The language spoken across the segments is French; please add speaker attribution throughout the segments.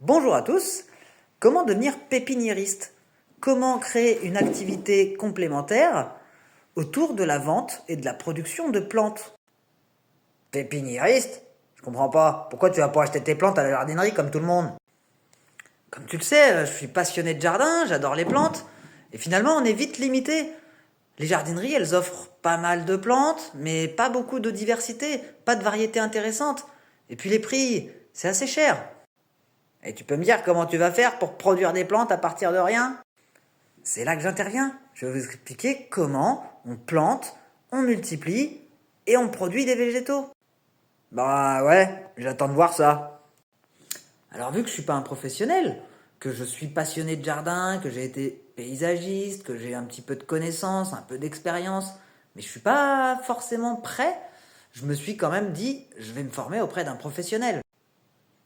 Speaker 1: Bonjour à tous. Comment devenir pépiniériste? Comment créer une activité complémentaire autour de la vente et de la production de plantes? Pépiniériste? Je comprends pas. Pourquoi tu vas pas acheter tes plantes à la jardinerie comme tout le monde? Comme tu le sais, je suis passionné de jardin, j'adore les plantes. Et finalement, on est vite limité. Les jardineries, elles offrent pas mal de plantes, mais pas beaucoup de diversité, pas de variété intéressante. Et puis les prix, c'est assez cher. Et tu peux me dire comment tu vas faire pour produire des plantes à partir de rien? C'est là que j'interviens. Je vais vous expliquer comment on plante, on multiplie et on produit des végétaux. Bah ouais, j'attends de voir ça. Alors vu que je suis pas un professionnel, que je suis passionné de jardin, que j'ai été paysagiste, que j'ai un petit peu de connaissances, un peu d'expérience, mais je suis pas forcément prêt, je me suis quand même dit, je vais me former auprès d'un professionnel.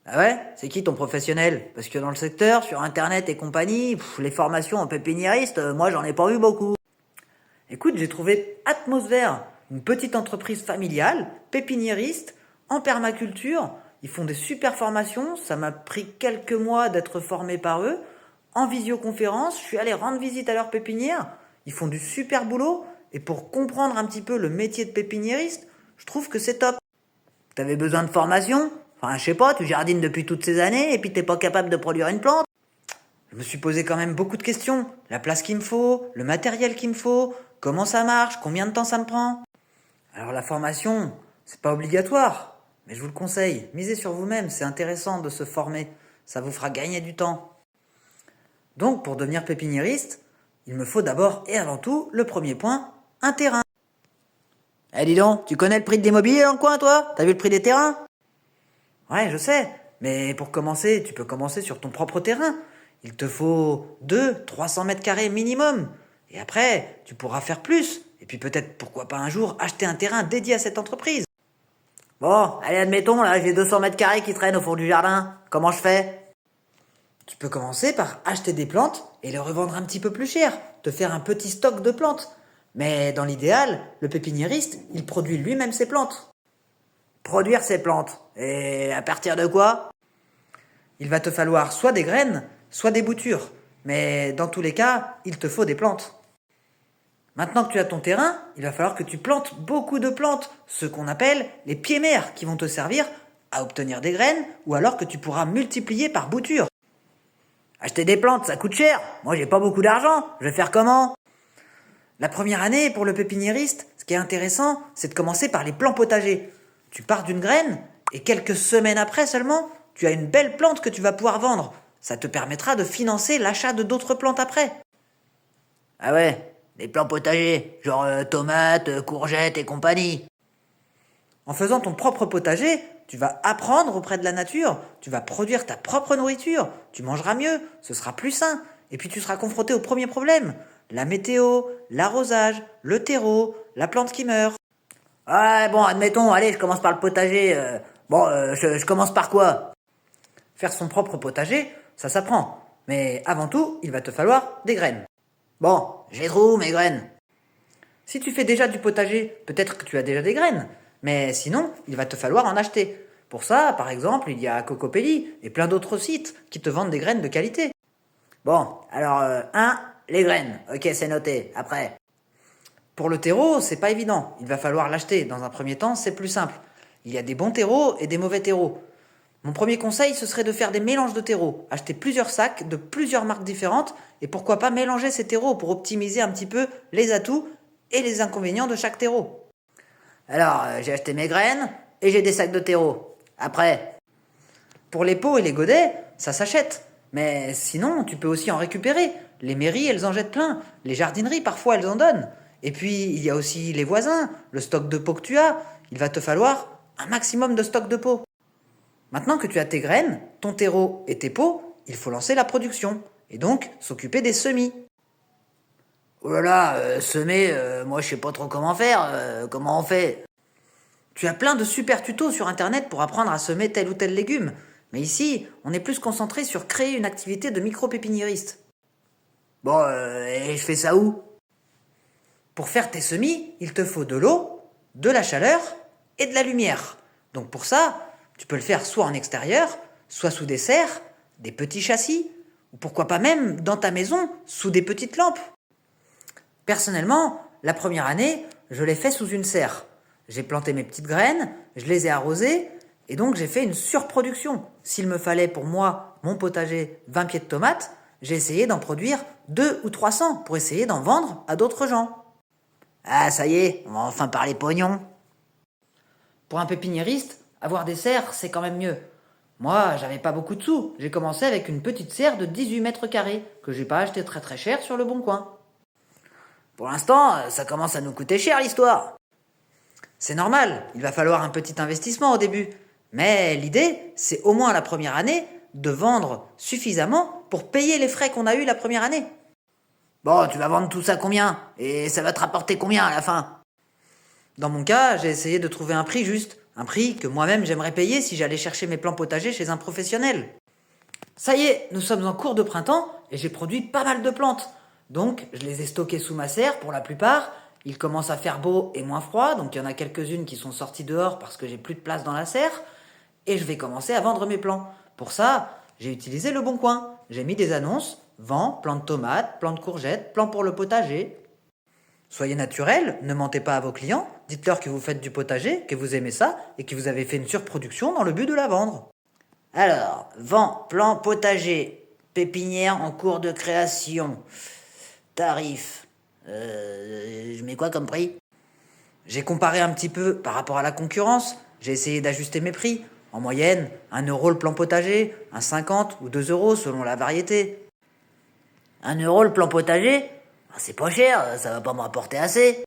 Speaker 1: Ah ouais? C'est qui ton professionnel? Parce que dans le secteur, sur internet et compagnie, les formations en pépiniériste, moi j'en ai pas vu beaucoup. Écoute, j'ai trouvé Atmosphère, une petite entreprise familiale, pépiniériste, en permaculture. Ils font des super formations, ça m'a pris quelques mois d'être formé par eux. En visioconférence, je suis allé rendre visite à leur pépinière. Ils font du super boulot. Et pour comprendre un petit peu le métier de pépiniériste, je trouve que c'est top. T'avais besoin de formation? Enfin, je sais pas, tu jardines depuis toutes ces années et puis t'es pas capable de produire une plante? Je me suis posé quand même beaucoup de questions. La place qu'il me faut, le matériel qu'il me faut, comment ça marche, combien de temps ça me prend. Alors la formation, c'est pas obligatoire, mais je vous le conseille. Misez sur vous-même, c'est intéressant de se former. Ça vous fera gagner du temps. Donc pour devenir pépiniériste, il me faut d'abord et avant tout, le premier point, un terrain. Eh dis donc, tu connais le prix de l'immobilier dans le coin toi? T'as vu le prix des terrains? Ouais, je sais, mais pour commencer, tu peux commencer sur ton propre terrain. Il te faut 200-300 mètres carrés minimum. Et après, tu pourras faire plus. Et puis peut-être, pourquoi pas un jour, acheter un terrain dédié à cette entreprise. Bon, allez, admettons, là, j'ai 200 mètres carrés qui traînent au fond du jardin. Comment je fais? Tu peux commencer par acheter des plantes et les revendre un petit peu plus cher. Te faire un petit stock de plantes. Mais dans l'idéal, le pépiniériste, il produit lui-même ses plantes. Produire ses plantes. Et à partir de quoi? Il va te falloir soit des graines, soit des boutures. Mais dans tous les cas, il te faut des plantes. Maintenant que tu as ton terrain, il va falloir que tu plantes beaucoup de plantes, ce qu'on appelle les pieds-mères, qui vont te servir à obtenir des graines ou alors que tu pourras multiplier par bouture. Acheter des plantes, ça coûte cher. Moi, j'ai pas beaucoup d'argent. Je vais faire comment? La première année, pour le pépiniériste, ce qui est intéressant, c'est de commencer par les plants potagers. Tu pars d'une graine et quelques semaines après seulement, tu as une belle plante que tu vas pouvoir vendre. Ça te permettra de financer l'achat de d'autres plantes après. Ah ouais, des plants potagers, genre tomates, courgettes et compagnie. En faisant ton propre potager, tu vas apprendre auprès de la nature, tu vas produire ta propre nourriture, tu mangeras mieux, ce sera plus sain, et puis tu seras confronté au premier problème, la météo, l'arrosage, le terreau, la plante qui meurt. Ouais, bon, admettons, allez, je commence par le potager. Je commence par quoi? Faire son propre potager, ça s'apprend. Mais avant tout, il va te falloir des graines. Bon, j'ai trop où mes graines? Si tu fais déjà du potager, peut-être que tu as déjà des graines. Mais sinon, il va te falloir en acheter. Pour ça, par exemple, il y a Cocopelli et plein d'autres sites qui te vendent des graines de qualité. Bon, alors, les graines. Ok, c'est noté. Après. Pour le terreau, c'est pas évident. Il va falloir l'acheter. Dans un premier temps, c'est plus simple. Il y a des bons terreaux et des mauvais terreaux. Mon premier conseil, ce serait de faire des mélanges de terreaux. Acheter plusieurs sacs de plusieurs marques différentes et pourquoi pas mélanger ces terreaux pour optimiser un petit peu les atouts et les inconvénients de chaque terreau. Alors, j'ai acheté mes graines et j'ai des sacs de terreau. Après, pour les pots et les godets, ça s'achète. Mais sinon, tu peux aussi en récupérer. Les mairies, elles en jettent plein. Les jardineries, parfois, elles en donnent. Et puis, il y a aussi les voisins, le stock de pots que tu as. Il va te falloir un maximum de stock de pots. Maintenant que tu as tes graines, ton terreau et tes pots, il faut lancer la production. Et donc, s'occuper des semis. Oh là là, semer, moi je sais pas trop comment faire. Comment on fait? Tu as plein de super tutos sur internet pour apprendre à semer tel ou tel légume. Mais ici, on est plus concentré sur créer une activité de micro-pépiniériste. Bon, et je fais ça où? Pour faire tes semis, il te faut de l'eau, de la chaleur et de la lumière. Donc pour ça, tu peux le faire soit en extérieur, soit sous des serres, des petits châssis, ou pourquoi pas même dans ta maison, sous des petites lampes. Personnellement, la première année, je l'ai fait sous une serre. J'ai planté mes petites graines, je les ai arrosées, et donc j'ai fait une surproduction. S'il me fallait pour moi, mon potager, 20 pieds de tomates, j'ai essayé d'en produire 2 ou 300 pour essayer d'en vendre à d'autres gens. Ah, ça y est, on va enfin parler pognon. Pour un pépiniériste, avoir des serres, c'est quand même mieux. Moi, j'avais pas beaucoup de sous. J'ai commencé avec une petite serre de 18 mètres carrés, que j'ai pas acheté très très cher sur le Bon Coin. Pour l'instant, ça commence à nous coûter cher l'histoire. C'est normal, il va falloir un petit investissement au début. Mais l'idée, c'est au moins la première année de vendre suffisamment pour payer les frais qu'on a eus la première année. Bon, tu vas vendre tout ça combien? Et ça va te rapporter combien à la fin? Dans mon cas, j'ai essayé de trouver un prix juste. Un prix que moi-même j'aimerais payer si j'allais chercher mes plants potagers chez un professionnel. Ça y est, nous sommes en cours de printemps et j'ai produit pas mal de plantes. Donc, je les ai stockées sous ma serre pour la plupart. Il commence à faire beau et moins froid, donc il y en a quelques-unes qui sont sorties dehors parce que j'ai plus de place dans la serre. Et je vais commencer à vendre mes plants. Pour ça, j'ai utilisé le Bon Coin. J'ai mis des annonces, vent, plants de tomates, plants de courgettes, plants pour le potager. Soyez naturel, ne mentez pas à vos clients, dites-leur que vous faites du potager, que vous aimez ça et que vous avez fait une surproduction dans le but de la vendre. Alors, vent, plan potager, pépinière en cours de création, tarif, je mets quoi comme prix? J'ai comparé un petit peu par rapport à la concurrence, j'ai essayé d'ajuster mes prix. En moyenne, 1 euro le plan potager, 1,50 ou 2 euros selon la variété. 1 euro le plan potager? C'est pas cher, ça va pas me rapporter assez.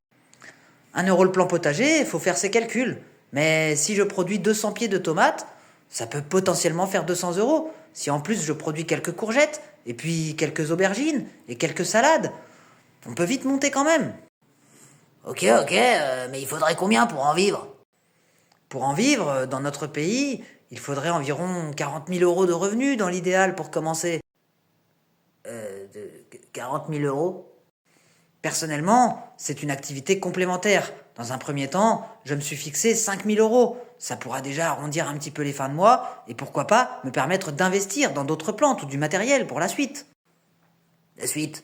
Speaker 1: 1 euro le plan potager, il faut faire ses calculs. Mais si je produis 200 pieds de tomates, ça peut potentiellement faire 200 euros. Si en plus je produis quelques courgettes, et puis quelques aubergines, et quelques salades, on peut vite monter quand même. Ok, mais il faudrait combien pour en vivre? Pour en vivre, dans notre pays, il faudrait environ 40 000 euros de revenus dans l'idéal pour commencer. 40 000 euros? Personnellement, c'est une activité complémentaire. Dans un premier temps, je me suis fixé 5 000 euros. Ça pourra déjà arrondir un petit peu les fins de mois et pourquoi pas me permettre d'investir dans d'autres plantes ou du matériel pour la suite. La suite?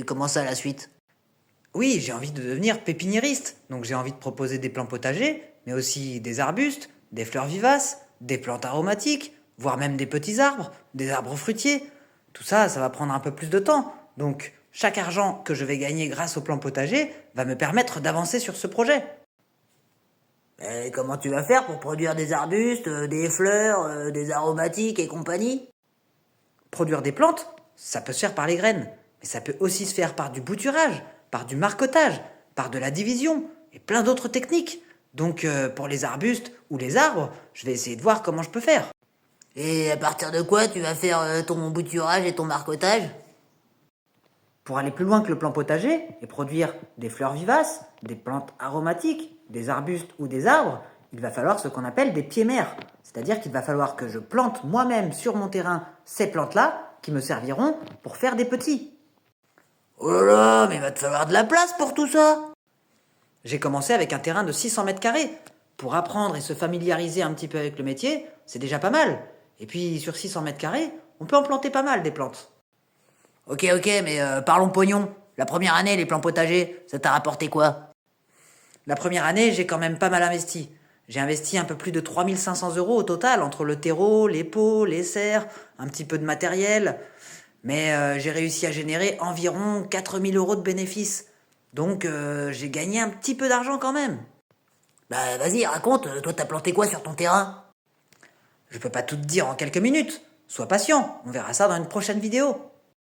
Speaker 1: Comment ça la suite? Oui, j'ai envie de devenir pépiniériste, donc j'ai envie de proposer des plants potagers, mais aussi des arbustes, des fleurs vivaces, des plantes aromatiques, voire même des petits arbres, des arbres fruitiers. Tout ça, ça va prendre un peu plus de temps, donc chaque argent que je vais gagner grâce au plan potager va me permettre d'avancer sur ce projet. Et comment tu vas faire pour produire des arbustes, des fleurs, des aromatiques et compagnie? Produire des plantes, ça peut se faire par les graines, mais ça peut aussi se faire par du bouturage, par du marcotage, par de la division et plein d'autres techniques. Donc pour les arbustes ou les arbres, je vais essayer de voir comment je peux faire. Et à partir de quoi tu vas faire ton bouturage et ton marcotage? Pour aller plus loin que le plan potager et produire des fleurs vivaces, des plantes aromatiques, des arbustes ou des arbres, il va falloir ce qu'on appelle des pieds-mères. C'est-à-dire qu'il va falloir que je plante moi-même sur mon terrain ces plantes-là qui me serviront pour faire des petits. Oh là là, mais il va te falloir de la place pour tout ça. J'ai commencé avec un terrain de 600 mètres carrés. Pour apprendre et se familiariser un petit peu avec le métier, c'est déjà pas mal. Et puis sur 600 mètres carrés, on peut en planter pas mal des plantes. Ok, mais parlons pognon. La première année, les plants potagers, ça t'a rapporté quoi? La première année, j'ai quand même pas mal investi. J'ai investi un peu plus de 3 500 euros au total, entre le terreau, les pots, les serres, un petit peu de matériel. Mais j'ai réussi à générer environ 4 000 euros de bénéfices. Donc j'ai gagné un petit peu d'argent quand même. Bah vas-y, raconte, toi t'as planté quoi sur ton terrain? Je peux pas tout te dire en quelques minutes. Sois patient, on verra ça dans une prochaine vidéo.